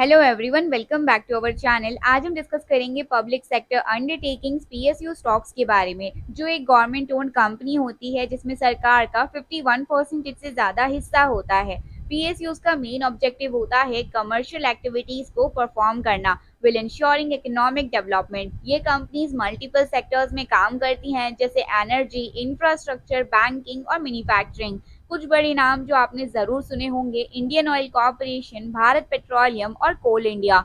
Hello everyone, welcome back to our channel. आज हम discuss करेंगे public sector undertakings PSU stocks के बारे में, जो एक गवर्नमेंट ओन्ड कंपनी होती है जिसमें सरकार का 51% से ज़्यादा हिस्सा होता है। पीएसयूज का मेन ऑब्जेक्टिव होता है कमर्शियल एक्टिविटीज़ को परफॉर्म करना विल इंश्योरिंग इकोनॉमिक डेवलपमेंट। ये कंपनीज मल्टीपल सेक्टर्स में काम करती हैं, जैसे एनर्जी, इंफ्रास्ट्रक्चर, बैंकिंग और मैन्युफैक्चरिंग। कुछ बड़े नाम जो आपने जरूर सुने होंगे: Indian oil corporation, Bharat petroleum और कोल इंडिया।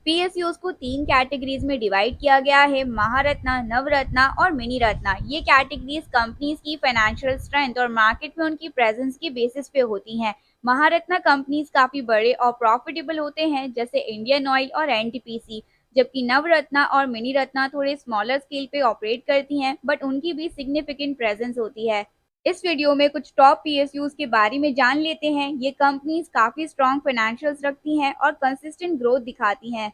पीएसयूज को तीन कैटेगरीज में डिवाइड किया गया है: महारत्ना, नवरत्ना और मिनी रत्ना। ये कैटेगरीज कंपनीज की फाइनेंशियल स्ट्रेंथ और मार्केट में उनकी प्रेजेंस की बेसिस पे होती हैं। महारत्ना कंपनीज काफी बड़े और प्रॉफिटेबल होते हैं, जैसे इंडियन ऑयल और एनटीपीसी, जबकि नवरत्ना और मिनी रत्ना थोड़े स्मॉलर स्केल पे ऑपरेट करती हैं, बट उनकी भी सिग्निफिकेंट प्रेजेंस होती है। इस वीडियो में कुछ टॉप पीएसयूज के बारे में जान लेते हैं। ये कंपनीज काफी स्ट्रॉन्ग फाइनेंशियल्स रखती हैं और कंसिस्टेंट ग्रोथ दिखाती हैं।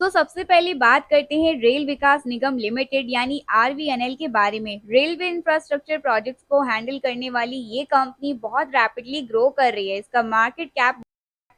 तो सबसे पहले बात करते हैं रेल विकास निगम लिमिटेड यानी आरवीएनएल के बारे में। रेलवे इंफ्रास्ट्रक्चर प्रोजेक्ट्स को हैंडल करने वाली ये कंपनी बहुत रैपिडली ग्रो कर रही है। इसका मार्केट कैप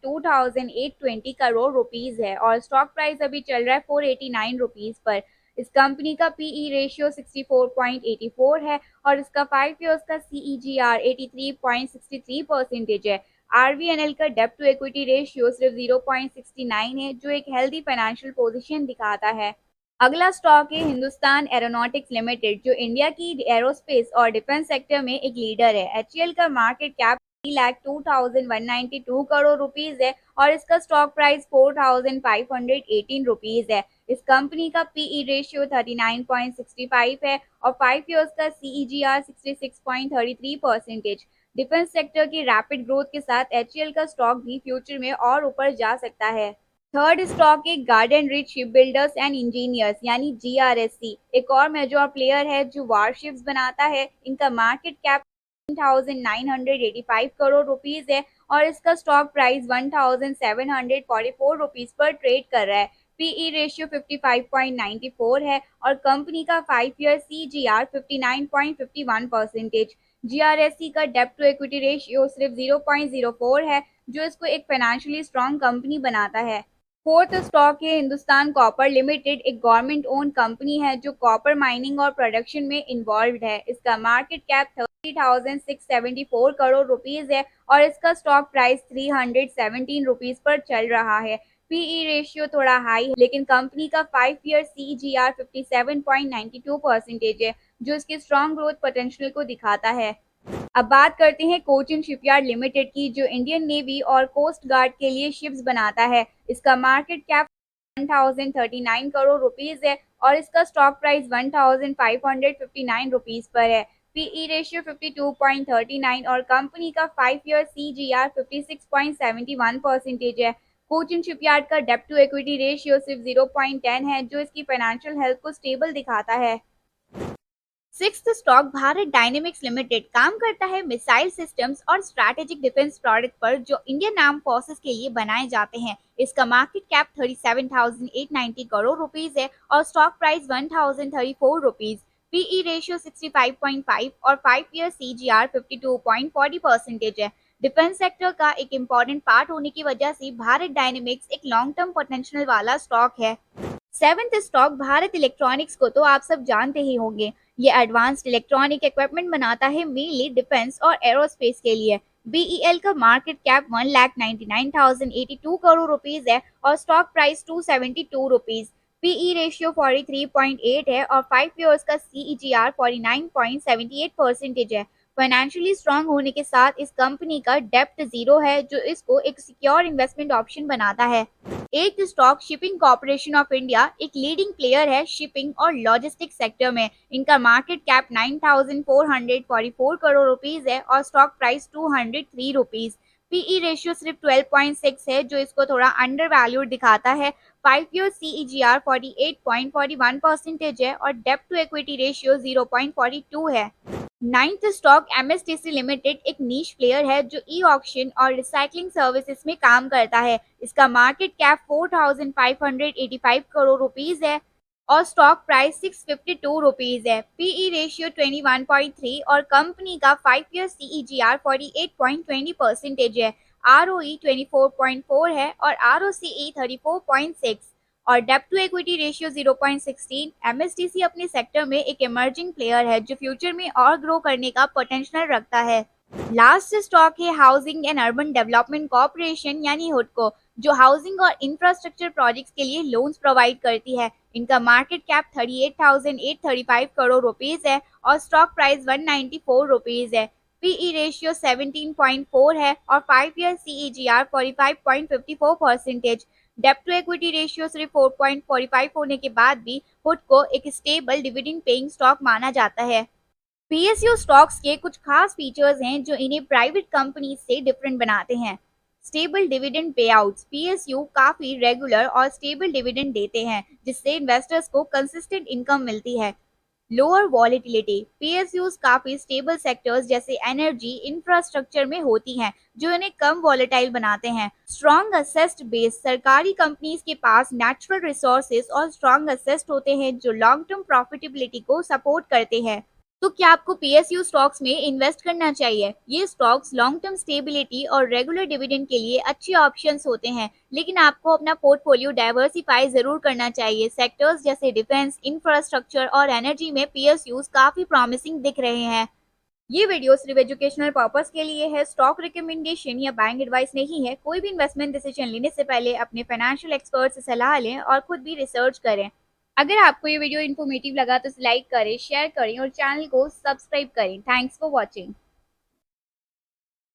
2820 करोड़ रुपीस है और स्टॉक प्राइस अभी चल रहा है 489 रुपीस पर। इस कंपनी का पीई रेशियो 64.84 है और इसका 5 इयर्स का सीईजीआर 83.63% है। आरवीएनएल का डेब्ट टू इक्विटी रेशियो सिर्फ 0.69 है, जो एक हेल्दी फाइनेंशियल पोजीशन दिखाता है। अगला स्टॉक है हिंदुस्तान एरोनॉटिक्स लिमिटेड, जो इंडिया की एरोस्पेस और डिफेंस सेक्टर में एक लीडर है। एचएएल का मार्केट कैप 3,02,192 करोड़ रुपीस है और इसका स्टॉक प्राइस 4,518 रुपीस है। इस कंपनी का पीई रेशियो 39.65 है और 5 इयर्स का सीईजीआर 66.33%। डिफेंस सेक्टर की रैपिड ग्रोथ के साथ एचएएल का स्टॉक भी फ्यूचर में और ऊपर जा सकता है। थर्ड स्टॉक एक garden rich ship builders and engineers यानी जीआरएससी, एक और मेजर प्लेयर है जो वारशिप्स बनाता है। इनका मार्केट कैप 1985 करोड़ रुपीस है और इसका स्टॉक प्राइस 1744 रुपीस पर ट्रेड कर रहा है। पीई रेशियो 55.94 है और कंपनी का 5 ईयर सीजीआर 59.51%। जीआरएससी का डेब्ट टू इक्विटी रेशियो सिर्फ 0.04 है, जो इसको एक फाइनेंशियली स्ट्रांग कंपनी बनाता है। फोर्थ स्टॉक है हिंदुस्तान कॉपर लिमिटेड, एक गवर्नमेंट ओन कंपनी है जो कॉपर माइनिंग और प्रोडक्शन में इन्वॉल्व है। इसका मार्केट कैप 30,674 करोड़ रुपीस है और इसका स्टॉक प्राइस 317 रुपीस पर चल रहा है। पीई रेशियो थोड़ा हाई है, लेकिन कंपनी का 5 ईयर सीजीआर 57.92% है, जो इसके स्ट्रॉन्ग ग्रोथ पोटेंशियल को दिखाता है। अब बात करते हैं कोचिन शिपयार्ड लिमिटेड की, जो इंडियन नेवी और कोस्ट गार्ड के लिए शिप्स बनाता है। इसका मार्केट कैप 1039 करोड़ रुपीस है और इसका स्टॉक प्राइस 1559 रुपीस पर है। पीई रेशियो 52.39 और कंपनी का 5 ईयर सीजीआर 56.71% है। कोचिन शिपयार्ड का डेब्ट टू इक्विटी रेशियो सिर्फ 0.10 है, जो इसकी फाइनेंशियल हेल्थ को स्टेबल दिखाता है। Sixth stock Bharat dynamics limited काम करता है मिसाइल सिस्टम्स और स्ट्रैटेजिक डिफेंस प्रोडक्ट पर, जो इंडियन आर्म फोर्सेस के लिए बनाए जाते हैं। इसका मार्केट कैप 37,890 करोड़ रुपीस है और stock price 1,034 rupees. PE ratio 65.5 और 5 ईयर सीजीआर 52.40% है। डिफेंस सेक्टर का एक इम्पॉर्टेंट पार्ट होने की वजह से भारत डायनेमिक्स एक लॉन्ग टर्म पोटेंशियल वाला स्टॉक है। सेवेंथ स्टॉक भारत इलेक्ट्रॉनिक्स को तो आप सब जानते ही होंगे। ये एडवांस्ड इलेक्ट्रॉनिक इक्विपमेंट बनाता है, मेनली डिफेंस और एरोस्पेस के लिए। बीईएल का मार्केट कैप 1,99,082 करोड़ रुपीस है और stock price 272 rupees. PE ratio 43.8 है और 5 ईयर्स का सीईजीआर 49.78% है। फाइनेंशियली स्ट्रांग होने के साथ इस कंपनी का डेप्ट जीरो है, जो इसको एक सिक्योर इन्वेस्टमेंट ऑप्शन बनाता है। एक stock shipping corporation of India एक लीडिंग प्लेयर है शिपिंग और लॉजिस्टिक्स सेक्टर में। इनका मार्केट कैप 9,444 करोड़ रुपीस है और stock price 203 rupees. PE ratio सिर्फ 12.6 है, जो इसको थोड़ा अंडर वैल्यूड दिखाता है। 5 ईयर सीईजीआर 48.41% है और डेब्ट टू इक्विटी रेशियो 0.42 है। नाइन्थ स्टॉक एमएसटीसी लिमिटेड एक नीश प्लेयर है जो ई ऑक्शन और रिसाइकलिंग सर्विसेज में काम करता है। इसका मार्केट कैप 4,585 करोड़ रुपीस है और स्टॉक प्राइस 652 रुपीस है। पीई रेशियो 21.3 और कंपनी का 5 ईयर सीईजीआर 48.20% है। ROE 24.4 है और ROCE 34.6 और डेब्ट टू इक्विटी रेशियो 0.16। एमएसटीसी अपने सेक्टर में एक इमर्जिंग प्लेयर है जो फ्यूचर में और ग्रो करने का पोटेंशियल रखता है। लास्ट स्टॉक है housing and urban development corporation यानी हुडको, जो हाउसिंग और इंफ्रास्ट्रक्चर प्रोजेक्ट्स के लिए लोन्स प्रोवाइड करती है। इनका मार्केट कैप 38,835 करोड़ रुपीस है और स्टॉक प्राइस 194 रुपीस है। पीई रेशियो 17.4 है और 5 ईयर सीईजीआर 45.54%। डेब्ट टू इक्विटी रेशियो सिर्फ 4.45 होने के बाद भी हुडको एक स्टेबल डिविडेंड पेइंग स्टॉक माना जाता है। पीएसयू स्टॉक्स के कुछ खास फीचर्स हैं जो इन्हें प्राइवेट कंपनी से डिफरेंट बनाते हैं। स्टेबल डिविडेंड पेआउट्स, पीएसयू काफी रेगुलर और स्टेबल डिविडेंड देते हैं जिससे इन्वेस्टर्स को कंसिस्टेंट इनकम मिलती है। लोअर वॉलेटिलिटी, पीएसयूज काफी स्टेबल सेक्टर्स जैसे एनर्जी इंफ्रास्ट्रक्चर में होती हैं जो इन्हें कम वॉलेटाइल बनाते हैं। स्ट्रॉन्ग असेस्ड बेस, सरकारी कंपनीज के पास नेचुरल रिसोर्सेज और स्ट्रॉन्ग असेस्ड होते हैं जो लॉन्ग टर्म प्रॉफिटेबिलिटी को सपोर्ट करते हैं। तो क्या आपको पीएसयू स्टॉक्स में इन्वेस्ट करना चाहिए? ये स्टॉक्स लॉन्ग टर्म स्टेबिलिटी और रेगुलर डिविडेंड के लिए अच्छे ऑप्शंस होते हैं, लेकिन आपको अपना पोर्टफोलियो डाइवर्सिफाई जरूर करना चाहिए। सेक्टर्स जैसे डिफेंस, इंफ्रास्ट्रक्चर और एनर्जी में पीएसयूज काफी प्रॉमिसिंग दिख रहे हैं। ये वीडियो सिर्फ एजुकेशनल पर्पस के लिए है, स्टॉक रिकमेंडेशन या बाइंग एडवाइस नहीं है। कोई भी इन्वेस्टमेंट डिसीजन लेने से पहले अपने फाइनेंशियल एक्सपर्ट से सलाह लें और खुद भी रिसर्च करें। अगर आपको ये वीडियो इन्फॉर्मेटिव लगा तो लाइक करें, शेयर करें और चैनल को सब्सक्राइब करें। Thanks for watching.